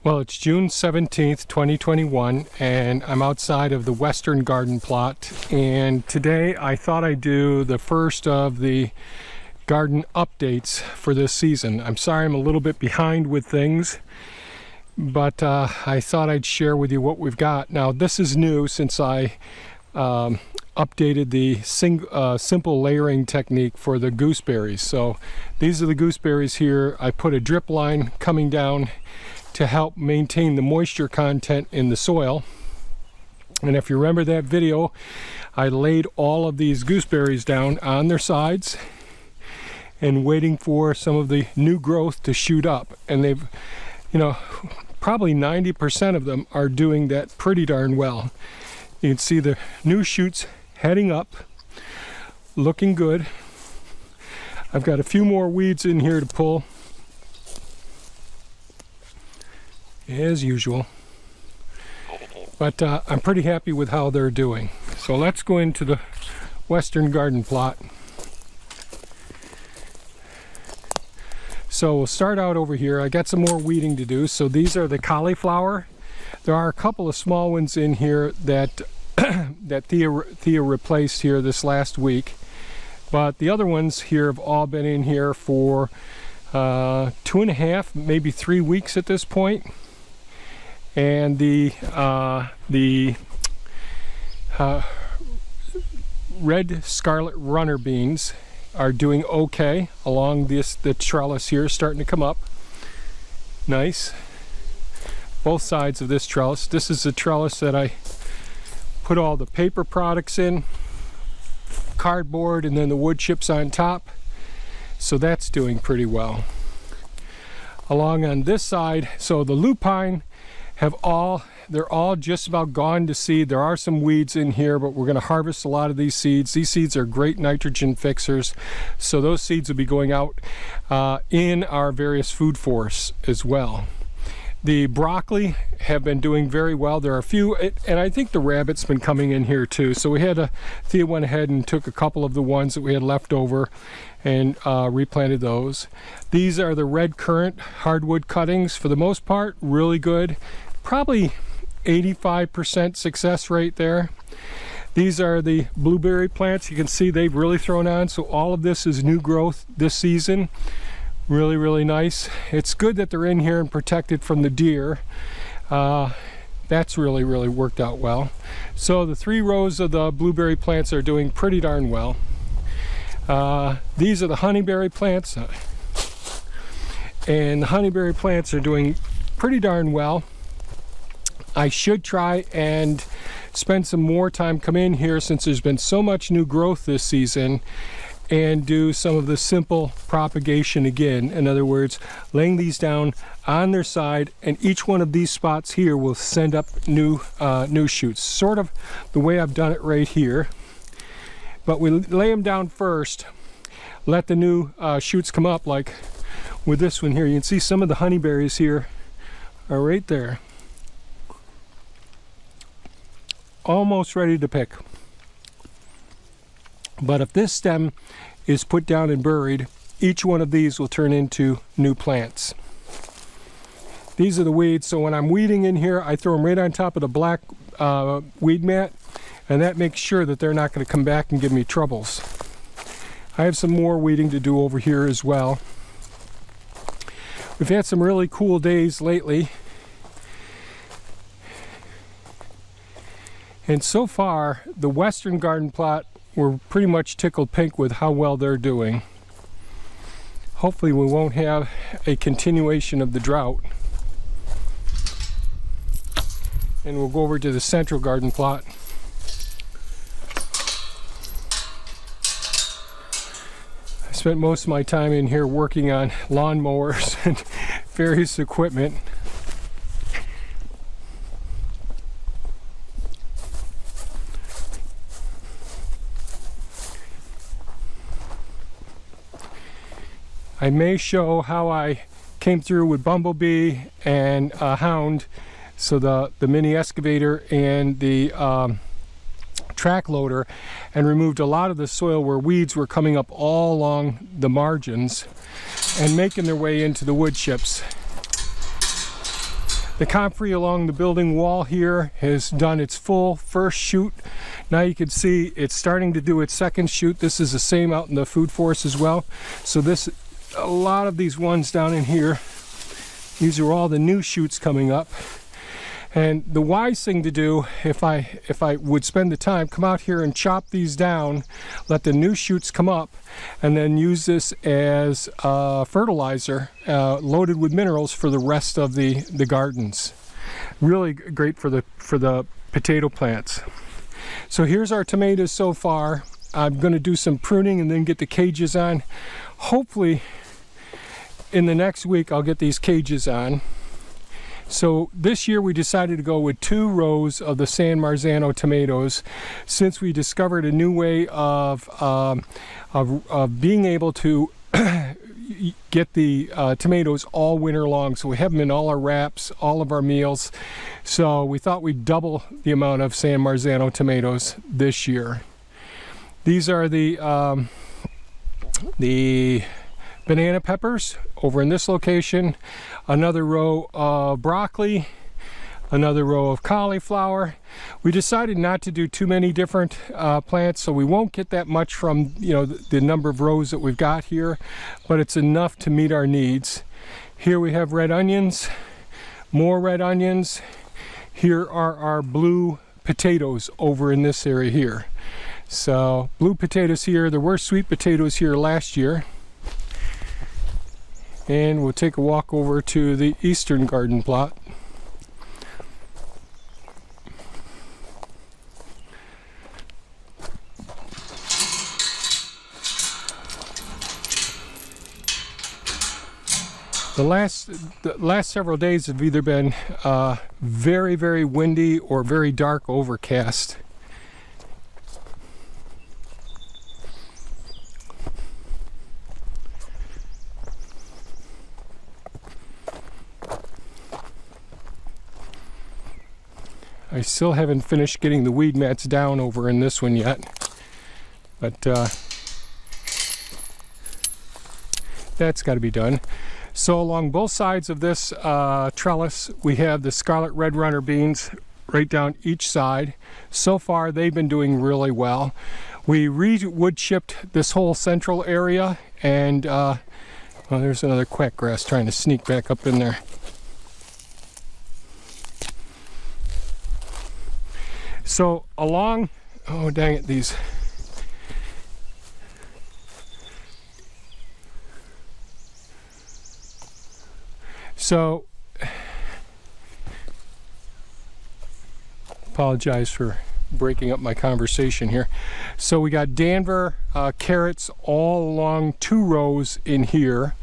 Well, it's June 17th, 2021, and I'm outside of the Western Garden Plot. And today I thought I'd do the first of the garden updates for this season. I'm sorry I'm a little bit behind with things, but I thought I'd share with you what we've got. Now, this is new since I updated the simple layering technique for the gooseberries. So these are the gooseberries here. I put a drip line coming down to help maintain the moisture content in the soil. And if you remember that video, I laid all of these gooseberries down on their sides and waiting for some of the new growth to shoot up. And they've, probably 90% of them are doing that pretty darn well. You can see the new shoots heading up, looking good. I've got a few more weeds in here to pull, as usual, but I'm pretty happy with how they're doing. So let's go into the Western Garden Plot. So we'll start out over here. I got some more weeding to do. So these are the cauliflower. There are a couple of small ones in here that that Thea replaced here this last week, but the other ones here have all been in here for 2.5, maybe 3 weeks at this point. And the red scarlet runner beans are doing okay along the trellis here, starting to come up nice. Both sides of this trellis. This is the trellis that I put all the paper products in, cardboard, and then the wood chips on top. So that's doing pretty well. Along on this side, so the lupine they're all just about gone to seed. There are some weeds in here, but we're going to harvest a lot of these seeds. These seeds are great nitrogen fixers, so those seeds will be going out in our various food forests as well. The broccoli have been doing very well. There are a few, and I think the rabbit's been coming in here too. So Thea went ahead and took a couple of the ones that we had left over and replanted those. These are the red currant hardwood cuttings. For the most part, really good. Probably 85% success rate there. These are the blueberry plants. You can see they've really thrown on. So all of this is new growth this season. Really, really nice. It's good that they're in here and protected from the deer. That's really, really worked out well. So the 3 rows of the blueberry plants are doing pretty darn well. These are the honeyberry plants. And the honeyberry plants are doing pretty darn well. I should try and spend some more time, come in here since there's been so much new growth this season, and do some of the simple propagation again. In other words, laying these down on their side, and each one of these spots here will send up new shoots. Sort of the way I've done it right here. But we lay them down first, let the new shoots come up, like with this one here. You can see some of the honeyberries here are right there. Almost ready to pick. But if this stem is put down and buried, each one of these will turn into new plants. These are the weeds, so when I'm weeding in here, I throw them right on top of the black weed mat, and that makes sure that they're not going to come back and give me troubles. I have some more weeding to do over here as well. We've had some really cool days lately. And so far, the Western Garden Plot, we're pretty much tickled pink with how well they're doing. Hopefully we won't have a continuation of the drought. And we'll go over to the Central Garden Plot. I spent most of my time in here working on lawnmowers and various equipment. I may show how I came through with Bumblebee and Hound, so the mini excavator and the track loader, and removed a lot of the soil where weeds were coming up all along the margins and making their way into the wood chips. The comfrey along the building wall here has done its full first shoot. Now you can see it's starting to do its second shoot. This is the same out in the food forest as well. So a lot of these ones down in here, these are all the new shoots coming up. And the wise thing to do, if I would spend the time, come out here and chop these down, let the new shoots come up, and then use this as fertilizer loaded with minerals for the rest of the gardens. Really great for the potato plants. So here's our tomatoes so far. I'm going to do some pruning and then get the cages on. Hopefully in the next week I'll get these cages on. So this year we decided to go with 2 rows of the San Marzano tomatoes, since we discovered a new way of being able to get the tomatoes all winter long. So we have them in all our wraps, all of our meals. So we thought we'd double the amount of San Marzano tomatoes this year. These are the banana peppers over in this location, another row of broccoli, another row of cauliflower. We decided not to do too many different plants, so we won't get that much from the number of rows that we've got here, but it's enough to meet our needs. Here we have red onions, more red onions. Here are our blue potatoes over in this area here. So blue potatoes here. There were sweet potatoes here last year. And we'll take a walk over to the eastern garden plot. The last several days have either been very, very windy or very dark overcast. I still haven't finished getting the weed mats down over in this one yet, but that's got to be done. So along both sides of this trellis, we have the Scarlet Red Runner beans right down each side. So far, they've been doing really well. We wood chipped this whole central area, and well, there's another quackgrass trying to sneak back up in there. So along, oh dang it, these. So, apologize for breaking up my conversation here. So we got Danver carrots all along 2 rows in here.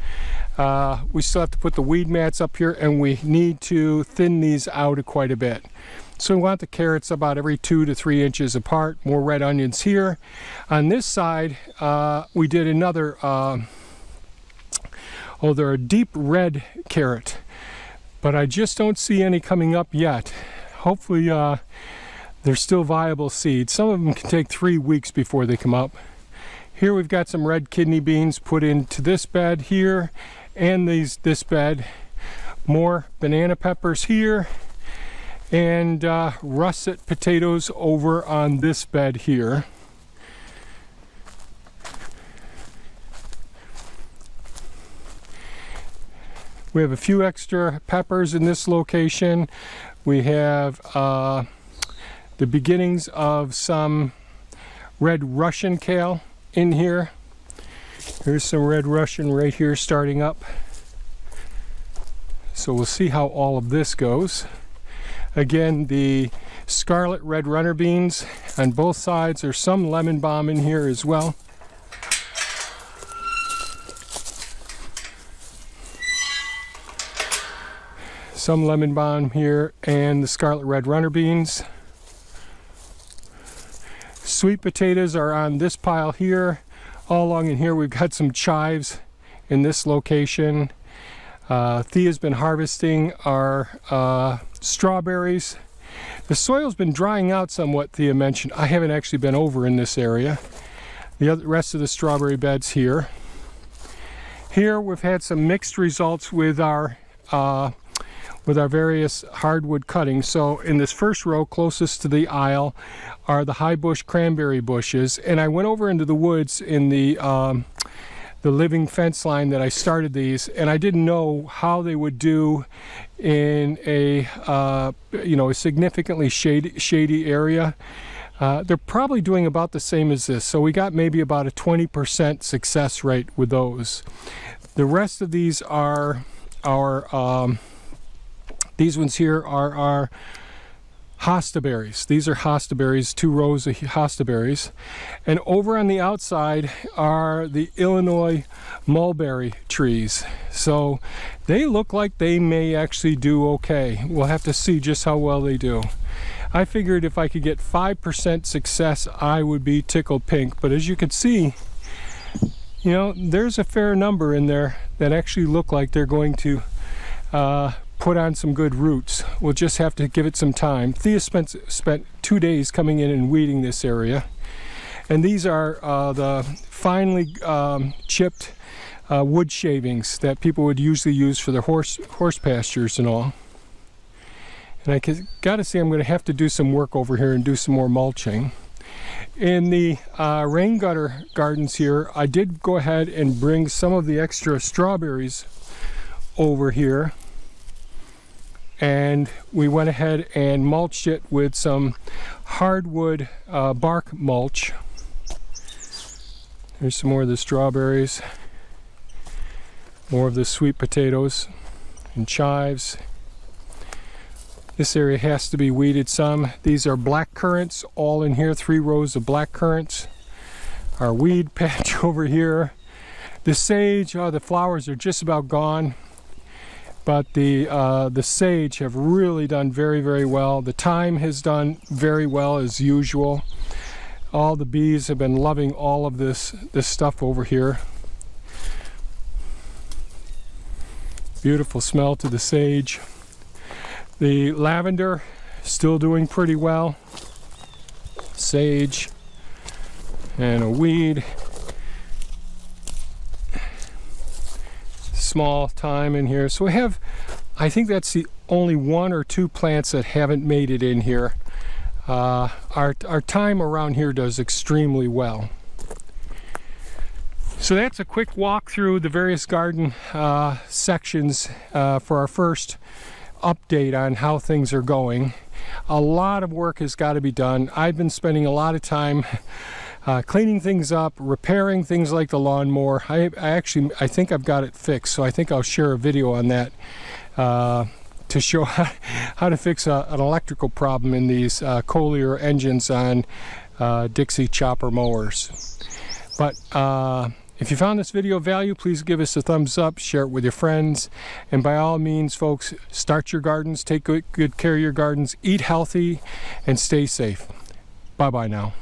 We still have to put the weed mats up here, and we need to thin these out quite a bit. So we want the carrots about every 2 to 3 inches apart. More red onions here. On this side, we did another, they're a deep red carrot, but I just don't see any coming up yet. Hopefully they're still viable seeds. Some of them can take 3 weeks before they come up. Here we've got some red kidney beans put into this bed here, and this bed. More banana peppers here, and russet potatoes over on this bed here. We have a few extra peppers in this location. We have the beginnings of some red Russian kale in here. There's some red Russian right here starting up. So we'll see how all of this goes. Again, the Scarlet Red Runner beans on both sides. There's some lemon balm in here as well. Some lemon balm here, and the Scarlet Red Runner beans. Sweet potatoes are on this pile here. All along in here we've got some chives in this location. Thea's been harvesting our strawberries. The soil's been drying out somewhat, Thea mentioned. I haven't actually been over in this area. The rest of the strawberry beds here. Here we've had some mixed results with our with our various hardwood cuttings. So in this first row closest to the aisle are the high bush cranberry bushes, and I went over into the woods in the living fence line that I started these, and I didn't know how they would do in a a significantly shady area. They're probably doing about the same as this, so we got maybe about a 20% success rate with those. The rest of these are our these ones here are our hostaberries. These are hostaberries, 2 rows of hostaberries. And over on the outside are the Illinois mulberry trees. So they look like they may actually do okay. We'll have to see just how well they do. I figured if I could get 5% success, I would be tickled pink. But as you can see, you know, there's a fair number in there that actually look like they're going to put on some good roots. We'll just have to give it some time. Thea spent 2 days coming in and weeding this area. And these are the finely chipped wood shavings that people would usually use for their horse pastures and all. And I gotta say, I'm going to have to do some work over here and do some more mulching. In the rain gutter gardens here, I did go ahead and bring some of the extra strawberries over here, and we went ahead and mulched it with some hardwood bark mulch. Here's some more of the strawberries, more of the sweet potatoes and chives. This area has to be weeded some. These are black currants, all in here, 3 rows of black currants. Our weed patch over here. The sage, the flowers are just about gone, but the sage have really done very, very well. The thyme has done very well as usual. All the bees have been loving all of this stuff over here. Beautiful smell to the sage. The lavender still doing pretty well. Sage and a weed. Small thyme in here. So we have, I think that's the only 1 or 2 plants that haven't made it in here. Our thyme around here does extremely well. So that's a quick walk through the various garden sections for our first update on how things are going. A lot of work has got to be done. I've been spending a lot of time cleaning things up, repairing things like the lawnmower. I think I've got it fixed, so I think I'll share a video on that to show how to fix an electrical problem in these Collier engines on Dixie chopper mowers. But if you found this video of value, please give us a thumbs up, share it with your friends, and by all means, folks, start your gardens, take good care of your gardens, eat healthy, and stay safe. Bye-bye now.